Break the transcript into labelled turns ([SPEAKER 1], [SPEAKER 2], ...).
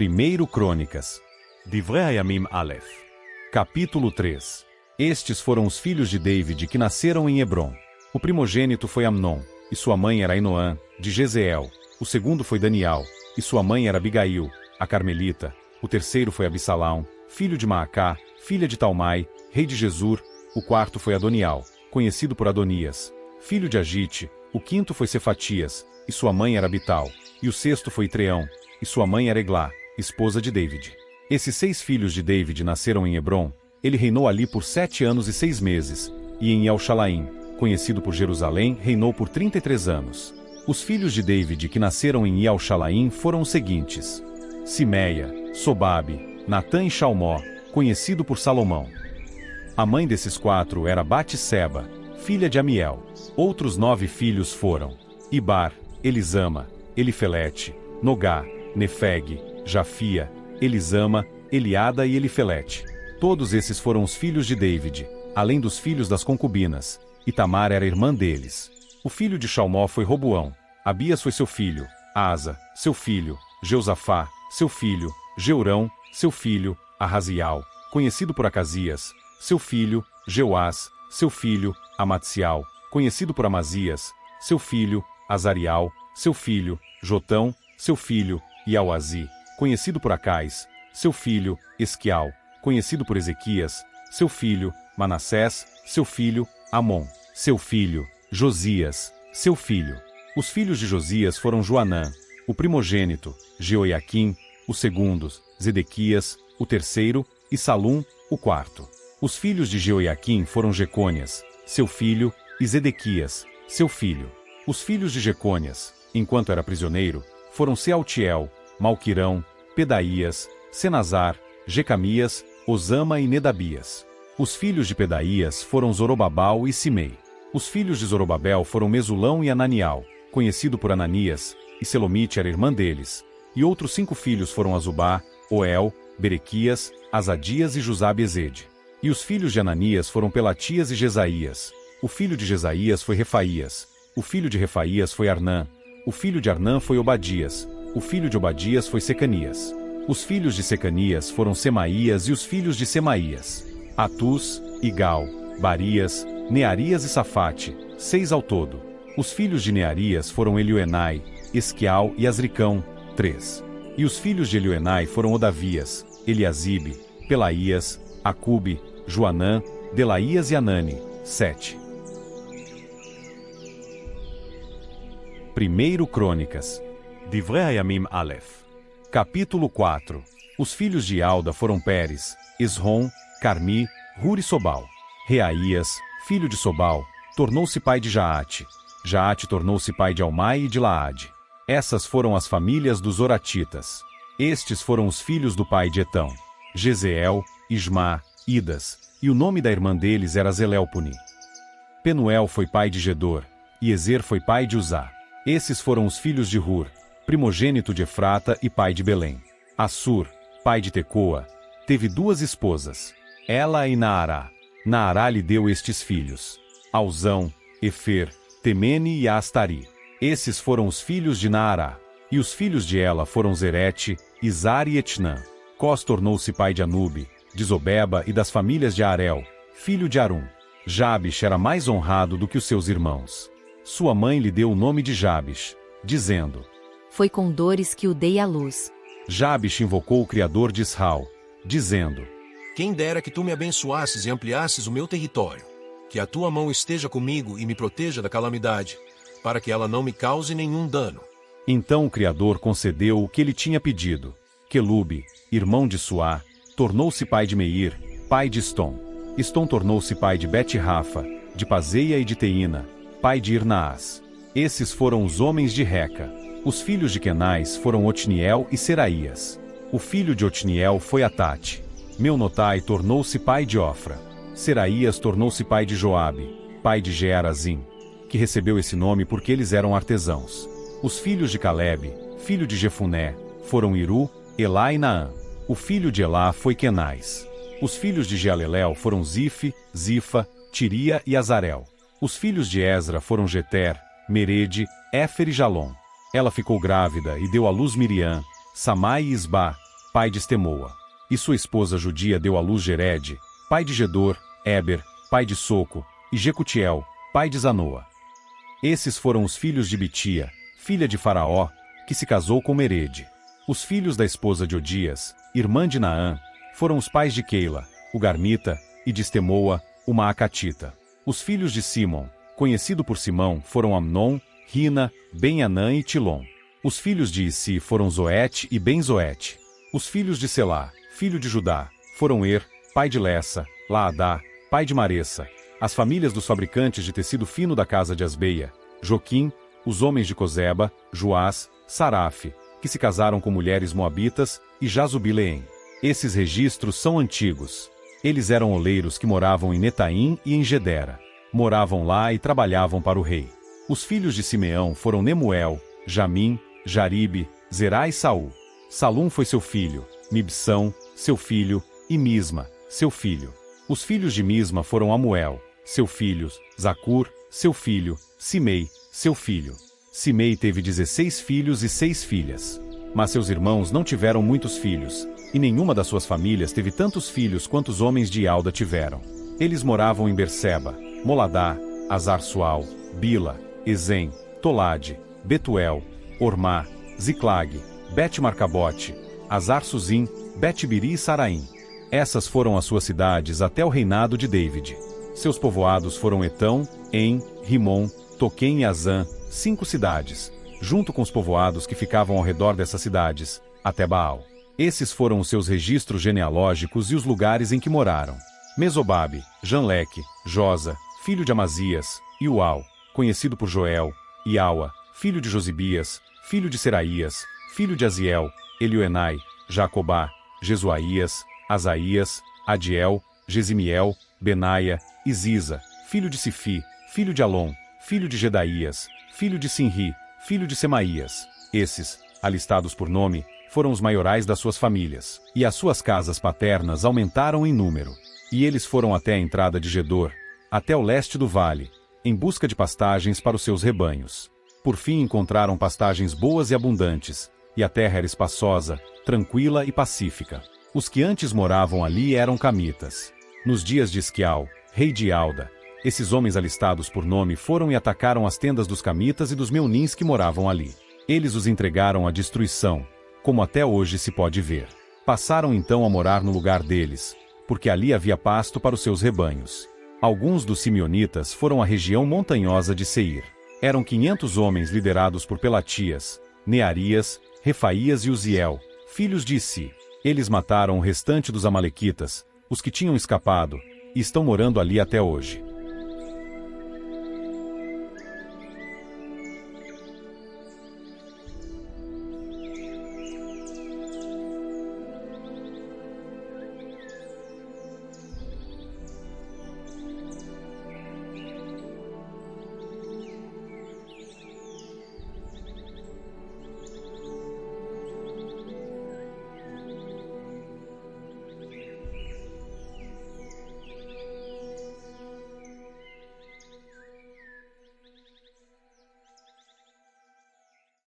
[SPEAKER 1] 1 Crônicas. Divrei Hayamim Aleph. Capítulo 3. Estes foram os filhos de David que nasceram em Hebrom. O primogênito foi Amnon, e sua mãe era Ainoã, de Jezeel. O segundo foi Daniel, e sua mãe era Abigail, a Carmelita. O terceiro foi Absalão, filho de Maacá, filha de Talmai, rei de Gesur. O quarto foi Adoniel, conhecido por Adonias, filho de Agite. O quinto foi Cefatias, e sua mãe era Abital. E o sexto foi Treão, e sua mãe era Eglá, esposa de David. Esses 6 filhos de David nasceram em Hebrom. Ele reinou ali por 7 anos e 6 meses, e em Elshalaim, conhecido por Jerusalém, reinou por 33 anos. Os filhos de David que nasceram em Elshalaim foram os seguintes: Simeia, Sobabe, Natã e Shalmó, conhecido por Salomão. A mãe desses 4 era Batseba, filha de Amiel. Outros 9 filhos foram Ibar, Elisama, Elifelete, Nogá, Nefeg, Jafia, Elisama, Eliada e Elifelete. Todos esses foram os filhos de David, além dos filhos das concubinas. E Tamar era irmã deles. O filho de Shalmó foi Roboão. Abias foi seu filho, Asa, seu filho, Jeosafá, seu filho, Jeurão, seu filho, Ahazial, conhecido por Acasias, seu filho, Jeoás, seu filho, Amatzial, conhecido por Amazias, seu filho, Azarial, seu filho, Jotão, seu filho, e Auazi, conhecido por Acais, seu filho, Esquial, conhecido por Ezequias, seu filho, Manassés, seu filho, Amon, seu filho, Josias, seu filho. Os filhos de Josias foram Joanã, o primogênito, Jeoiaquim, o segundo, Zedequias, o terceiro, e Salum, o quarto. Os filhos de Jeoiaquim foram Jecônias, seu filho, e Zedequias, seu filho. Os filhos de Jecônias, enquanto era prisioneiro, foram Sealtiel, Malquirão, Pedaías, Senazar, Jecamias, Osama e Nedabias. Os filhos de Pedaías foram Zorobabal e Simei. Os filhos de Zorobabel foram Mesulão e Ananial, conhecido por Ananias, e Selomite era irmã deles. E outros 5 filhos foram Azubá, Oel, Berequias, Azadias e Jusá-Bezede. E os filhos de Ananias foram Pelatias e Jesaías. O filho de Jesaías foi Refaías. O filho de Refaías foi Arnã. O filho de Arnã foi Obadias. O filho de Obadias foi Secanias. Os filhos de Secanias foram Semaías e os filhos de Semaías: Atus, Igal, Barias, Nearias e Safate, 6 ao todo. Os filhos de Nearias foram Elioenai, Esquial e Azricão, 3. E os filhos de Elioenai foram Odavias, Eliasibe, Pelaías, Acube, Joanã, Delaías e Anani, 7. 1 Crônicas. Divrei Hayamim Aleph. Capítulo 4. Os filhos de Alda foram Pérez, Esrom, Carmi, Hur e Sobal. Reaías, filho de Sobal, tornou-se pai de Jaate. Jaate tornou-se pai de Almai e de Laade. Essas foram as famílias dos Oratitas. Estes foram os filhos do pai de Etão: Jezeel, Isma, Idas, e o nome da irmã deles era Zelelpuni. Penuel foi pai de Gedor, e Ezer foi pai de Uzá. Esses foram os filhos de Hur, primogênito de Efrata e pai de Belém. Assur, pai de Tecoa, teve 2 esposas, Ela e Naará. Naará lhe deu estes filhos: Alzão, Efer, Temene e Astari. Esses foram os filhos de Naará. E os filhos de Ela foram Zerete, Izar e Etnã. Cós tornou-se pai de Anube, de Zobeba e das famílias de Arel, filho de Arum. Jabish era mais honrado do que os seus irmãos. Sua mãe lhe deu o nome de Jabish, dizendo:
[SPEAKER 2] Foi com dores que o dei à luz.
[SPEAKER 1] Jabish invocou o Criador de Israel, dizendo:
[SPEAKER 3] Quem dera que tu me abençoasses e ampliasses o meu território. Que a tua mão esteja comigo e me proteja da calamidade, para que ela não me cause nenhum dano.
[SPEAKER 1] Então o Criador concedeu o que ele tinha pedido. Quelube, irmão de Suá, tornou-se pai de Meir, pai de Estom. Estom tornou-se pai de Bet-Rafa, de Pazeia e de Teína, pai de Irnaás. Esses foram os homens de Reca. Os filhos de Kenais foram Otniel e Seraías. O filho de Otniel foi Atate. Meunotai tornou-se pai de Ofra. Seraías tornou-se pai de Joabe, pai de Gearazim, que recebeu esse nome porque eles eram artesãos. Os filhos de Calebe, filho de Jefuné, foram Iru, Elá e Naã. O filho de Elá foi Kenais. Os filhos de Jealelel foram Zife, Zifa, Tiria e Azarel. Os filhos de Ezra foram Jeter, Merede, Éfer e Jalom. Ela ficou grávida e deu à luz Miriam, Samai e Isba, pai de Estemoa. E sua esposa judia deu à luz Jered, pai de Gedor, Eber, pai de Soco, e Jecutiel, pai de Zanoa. Esses foram os filhos de Bitia, filha de Faraó, que se casou com Mered. Os filhos da esposa de Odias, irmã de Naã, foram os pais de Keila, o Garmita, e de Estemoa, o Maacatita. Os filhos de Simon, conhecido por Simão, foram Amnon, Rina, Ben-Anã e Tilom. Os filhos de Issi foram Zoete e Ben-Zoete. Os filhos de Selá, filho de Judá, foram pai de Lessa, Laadá, pai de Maressa. As famílias dos fabricantes de tecido fino da casa de Asbeia, Joquim, os homens de Cozeba, Joás, Sarafe, que se casaram com mulheres moabitas, e Jazubileém. Esses registros são antigos. Eles eram oleiros que moravam em Netaim e em Gedera. Moravam lá e trabalhavam para o rei. Os filhos de Simeão foram Nemuel, Jamim, Jaribe, Zerá e Saul. Salum foi seu filho, Mibsão, seu filho, e Misma, seu filho. Os filhos de Misma foram Amuel, seu filho, Zacur, seu filho, Simei, seu filho. Simei teve 16 filhos e 6 filhas. Mas seus irmãos não tiveram muitos filhos, e nenhuma das suas famílias teve tantos filhos quanto os homens de Alda tiveram. Eles moravam em Berseba, Moladá, Azar-Sual, Bila, Ezem, Tolade, Betuel, Ormá, Ziclag, Bet-Marcabote, Azar-Suzim, Bet-Biri e Saraim. Essas foram as suas cidades até o reinado de David. Seus povoados foram Etão, En, Rimon, Toquém e Azã, 5 cidades, junto com os povoados que ficavam ao redor dessas cidades, até Baal. Esses foram os seus registros genealógicos e os lugares em que moraram. Mesobabe, Janleque, Josa, filho de Amazias, e Ual, conhecido por Joel, e Aua, filho de Josibias, filho de Seraías, filho de Aziel, Elioenai, Jacobá, Jesuaías, Asaías, Adiel, Gesimiel, Benaia, e Ziza, filho de Sifi, filho de Alon, filho de Gedaías, filho de Sinri, filho de Semaías. Esses, alistados por nome, foram os maiorais das suas famílias, e as suas casas paternas aumentaram em número. E eles foram até a entrada de Gedor, até o leste do vale, em busca de pastagens para os seus rebanhos. Por fim encontraram pastagens boas e abundantes, e a terra era espaçosa, tranquila e pacífica. Os que antes moravam ali eram camitas. Nos dias de Esquial, rei de Alda, esses homens alistados por nome foram e atacaram as tendas dos camitas e dos meunins que moravam ali. Eles os entregaram à destruição, como até hoje se pode ver. Passaram então a morar no lugar deles, porque ali havia pasto para os seus rebanhos. Alguns dos simeonitas foram à região montanhosa de Seir. Eram 500 homens liderados por Pelatias, Nearias, Refaías e Uziel, filhos de Issi. Eles mataram o restante dos amalequitas, os que tinham escapado, e estão morando ali até hoje.